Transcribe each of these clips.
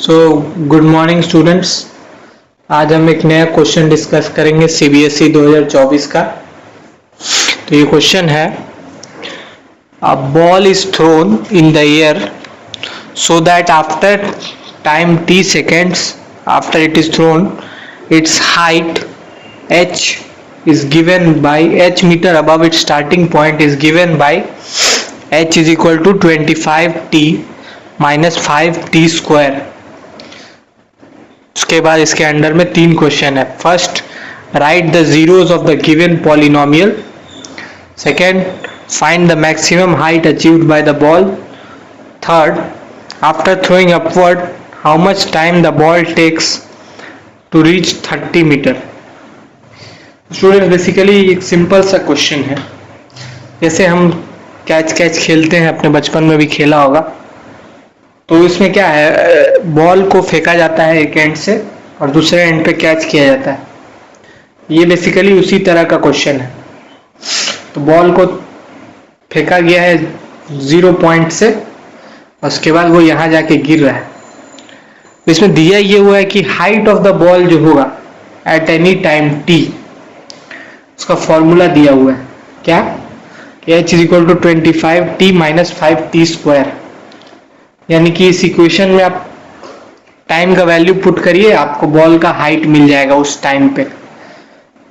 So good morning students. आज हम एक नया क्वेश्चन डिस्कस करेंगे सीबीएसई 2024 का। तो ये क्वेश्चन है, a ball is thrown in the air so that after time t seconds after it is thrown, its height h is given by h meter above its starting point is given by h is equal to 25t minus 5t square। उसके बाद इसके under में तीन question है। First, right the zeros of the given polynomial. Second, find the maximum height achieved by the ball. Third, after throwing upward how much time the ball takes to reach 30 meter। Student basically एक simple सा question है, जैसे हम catch खेलते हैं, अपने बचपन में भी खेला होगा। तो इसमें क्या है, बॉल को फेंका जाता है एक एंड से और दूसरे एंड पे कैच किया जाता है। ये बेसिकली उसी तरह का क्वेश्चन है। तो बॉल को फेंका गया है 0 पॉइंट से, उसके बाद वो यहाँ जाके गिर रहा है। इसमें दिया ये हुआ है कि हाइट ऑफ द बॉल जो होगा एट एनी टाइम t, उसका फॉर्मूला दिया हुआ है क्या, h is equal to 25t minus 5t square. यानी कि इस इक्वेशन में आप टाइम का वैल्यू पुट करिए, आपको बॉल का हाइट मिल जाएगा उस टाइम पे।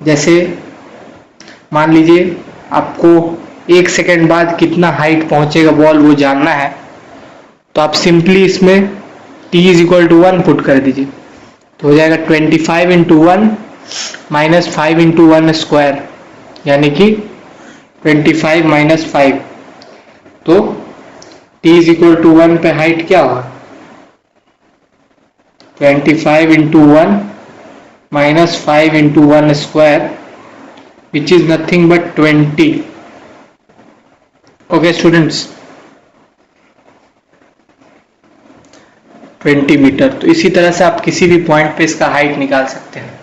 जैसे मान लीजिए आपको 1 सेकेंड बाद कितना हाइट पहुंचेगा बॉल वो जानना है, तो आप सिंपली इसमें t is equal to 1 put कर दीजिए, तो हो जाएगा 25 इंटू 1 माइनस 5 इंटू 1 स्क्वायर, यानी कि 25 माइनस 5। तो t इज इक्वल टू 1 पे हाइट क्या होगा, 25 into 1 minus 5 into 1 square, which is nothing but 20। Okay students, 20 metre. तो इसी तरह से आप किसी भी पॉइंट पे इसका हाइट निकाल सकते हैं।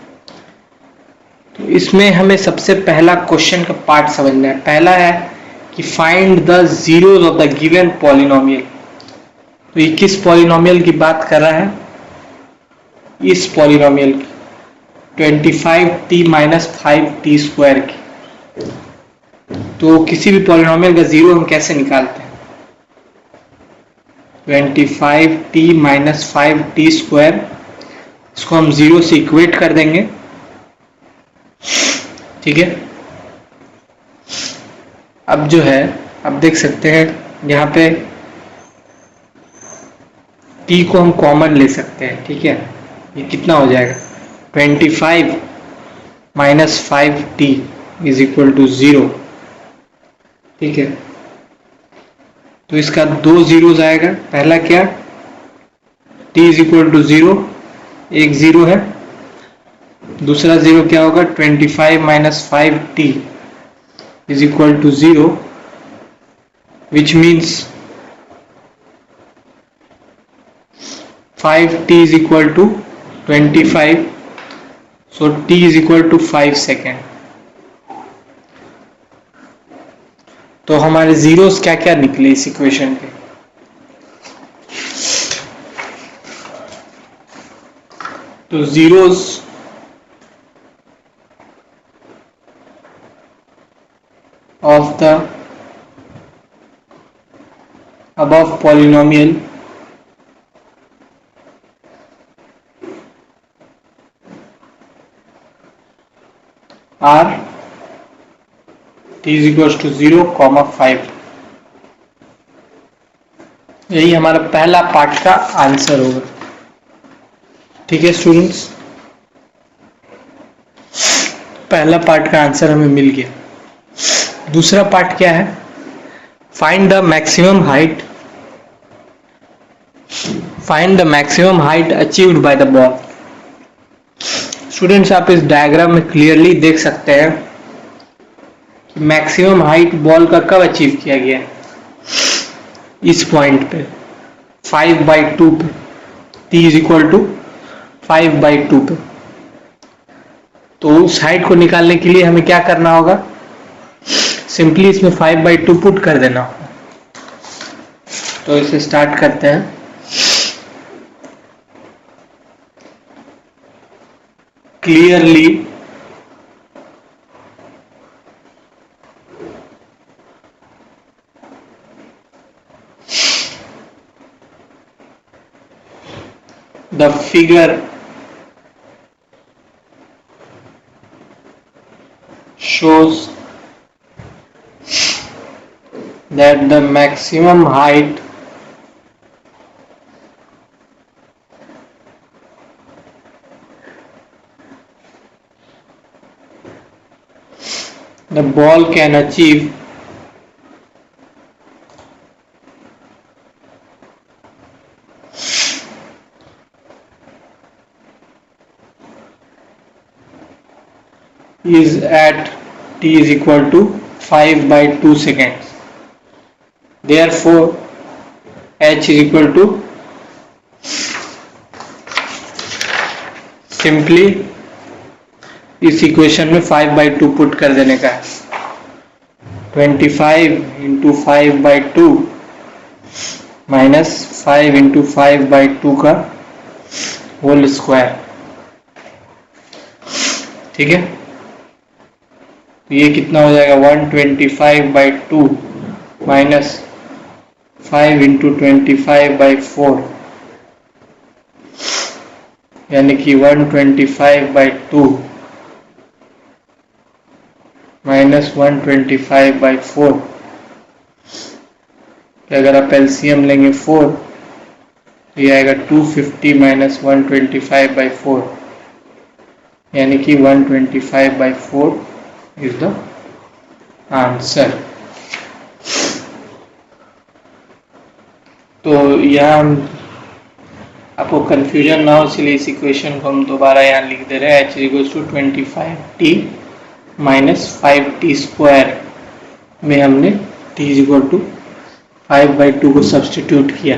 तो इसमें हमें सबसे पहला क्वेश्चन का पार्ट समझना है। पहला है कि find the zeros of the given polynomial. तो ये किस पॉलिनोमियल की बात कर रहा है, इस पॉलिनोमियल की, 25t माइनस 5t स्क्वायर की। तो किसी भी पॉलिनोमियल का जीरो हम कैसे निकालते हैं, 25t माइनस 5t स्क्वायर, इसको हम जीरो से इक्वेट कर देंगे। ठीक है, अब जो है आप देख सकते हैं यहाँ पे t को हम कॉमन ले सकते हैं। ठीक है, ये कितना हो जाएगा, 25 minus 5t is equal to 0। ठीक है, तो इसका 2 जीरोस आएगा। पहला क्या, t इज इक्वल टू 0, एक जीरो है। दूसरा जीरो क्या होगा, 25 minus 5t is equal to 0, which means 5t is equal to 25, so t is equal to 5 second. तो हमारे जीरोस क्या क्या निकले इस इक्वेशन के, तो zeros of the above polynomial are t is equal to 0, 5। यही हमारा पहला पार्ट का आंसर होगा। ठीक है स्टूडेंट्स, पहला पार्ट का आंसर हमें मिल गया। दूसरा पार्ट क्या है, find the maximum height, find the maximum height achieved by the ball. Students, आप इस डायग्राम में क्लियरली देख सकते हैं कि मैक्सिमम हाइट बॉल का कब अचीव किया गया है, इस पॉइंट पे 5/2 पे, t इज इक्वल टू 5/2 पे। तो उस हाइट को निकालने के लिए हमें क्या करना होगा, सिंपली इसमें 5/2 पुट कर देना होगा। तो इसे स्टार्ट करते हैं। clearly the figure shows that the maximum height the ball can achieve is at t is equal to 5/2 seconds. Therefore, h is equal to simply इस इक्वेशन में 5/2 पुट कर देने का है. 25 इंटू 5/2 माइनस 5 इंटू 5/2 का whole square. ठीक है, तो ये कितना हो जाएगा 125/2 माइनस 5 इंटू 25/4 यानी कि 125/2 माइनस 125/4. अगर आप एलसीएम लेंगे 4 तो ये आएगा 250 माइनस 125/4 यानी कि 125/4 इज द आंसर. तो यहाँ हम आपको कंफ्यूजन ना हो इसलिए इस इक्वेशन को हम दोबारा यहाँ लिख दे रहे हैं. h equals to 25t minus 5t square में हमने t इक्वल टू 5/2 को सब्स्टिट्यूट किया.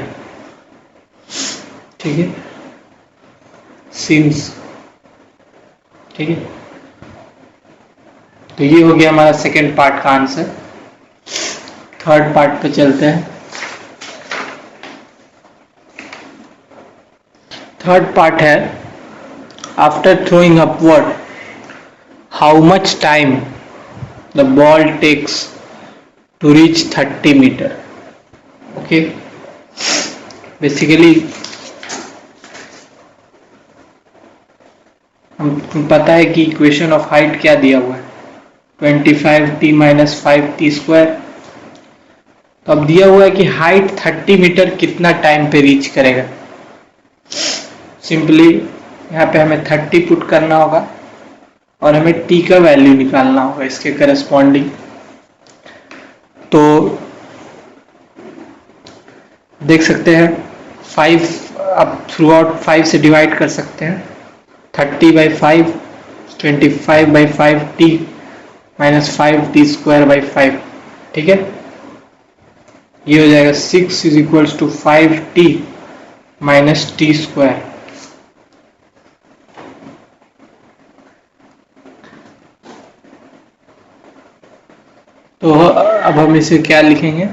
ठीक है, सिंस. ठीक है, तो ये हो गया हमारा सेकेंड पार्ट का आंसर. थर्ड पार्ट पे चलते हैं. थर्ड पार्ट है after throwing upward how much time the ball takes to reach 30 metre. Okay, basically हम पता है कि इक्वेशन ऑफ हाइट क्या दिया हुआ है 25t माइनस 5t स्क्वायर. तो अब दिया हुआ है कि हाइट 30 मीटर कितना टाइम पे रीच करेगा. सिंपली यहाँ पे हमें 30 पुट करना होगा और हमें t का वैल्यू निकालना होगा इसके करस्पॉन्डिंग. तो देख सकते हैं 5 अब थ्रू आउट 5 से डिवाइड कर सकते हैं. 30/5 25/5t minus 5t square by 5. ठीक है, ये हो जाएगा 6 is equals to 5t minus t square. तो अब हम इसे क्या लिखेंगे,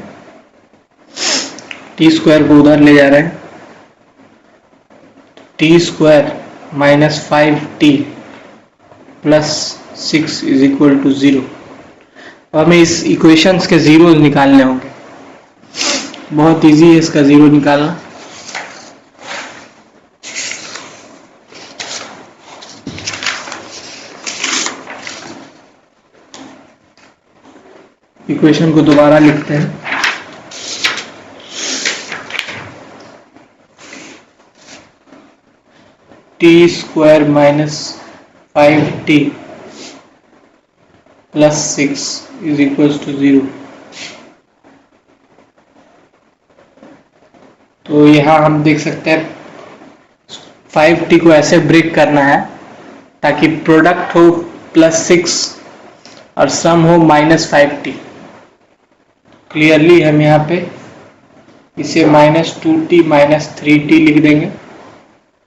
टी स्क्वायर को उधर ले जा रहे हैं. T square minus 5t plus 6 is equal to 0. हमें इस इक्वेशंस के जीरो निकालने होंगे. बहुत इजी है इसका जीरो निकालना. इक्वेशन को दोबारा लिखते हैं. T square minus 5t plus 6 is equal to 0. तो यहाँ हम देख सकते हैं 5t को ऐसे ब्रेक करना है ताकि प्रोडक्ट हो +6 और सम हो -5t. क्लियरली हम यहाँ पे इसे -2t -3t लिख देंगे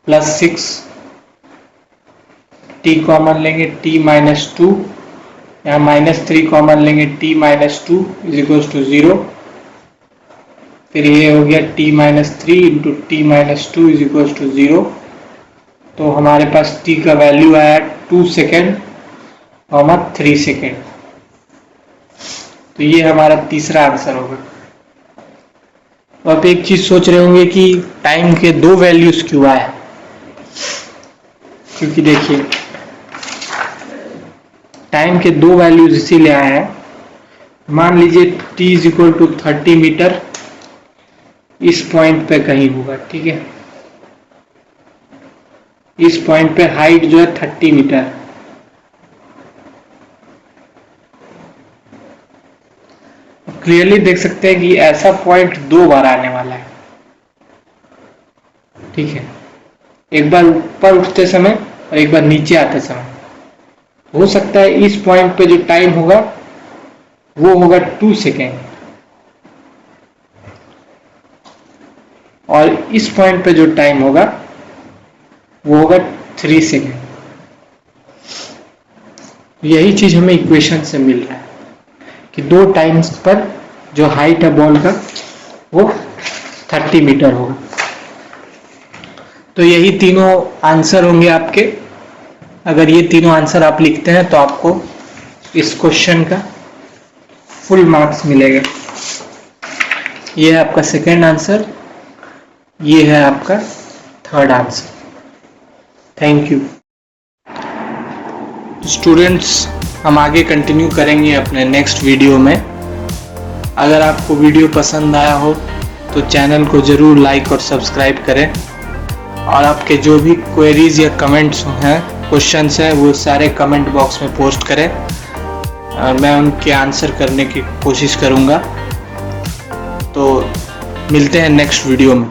+6 t कॉमन लेंगे t -2 यहाँ -3 कॉमन लेंगे t -2 इज इक्वल टू 0. फिर ये हो गया t -3 into t -2 is equal to 0. तो हमारे पास t का वैल्यू आया 2 सेकेंड, 3 सेकेंड। तो ये हमारा तीसरा आंसर होगा। तो आप एक चीज सोच रहे होंगे कि टाइम के 2 वैल्यूज क्यों आए, क्योंकि देखिए टाइम के 2 वैल्यूज इसीलिए आए हैं, मान लीजिए t is equal to 30 metre इस पॉइंट पे कहीं होगा, ठीक है। इस पॉइंट पे हाइट जो है 30 मीटर। क्लियरली देख सकते हैं कि ऐसा पॉइंट 2 बार आने वाला है, ठीक है। एक बार ऊपर उठते समय और एक बार नीचे आते समय। हो सकता है इस पॉइंट पे जो टाइम होगा वो होगा 2 सेकेंड, और इस पॉइंट पे जो टाइम होगा वो होगा 3 सेकेंड। यही चीज हमें इक्वेशन से मिल रहा है कि 2 टाइम्स पर जो हाइट है बॉल का वो 30 मीटर होगा। तो यही तीनों आंसर होंगे आपके। अगर ये तीनों आंसर आप लिखते हैं तो आपको इस क्वेश्चन का फुल मार्क्स मिलेगा। ये है आपका सेकेंड आंसर, ये है आपका third answer. Thank you students. हम आगे कंटिन्यू करेंगे अपने नेक्स्ट वीडियो में। अगर आपको वीडियो पसंद आया हो तो चैनल को ज़रूर लाइक और सब्सक्राइब करें, और आपके जो भी क्वेरीज या कमेंट्स हैं, क्वेश्चंस हैं, वो सारे कमेंट बॉक्स में पोस्ट करें और मैं उनके आंसर करने की कोशिश करूँगा। तो मिलते हैं नेक्स्ट वीडियो में।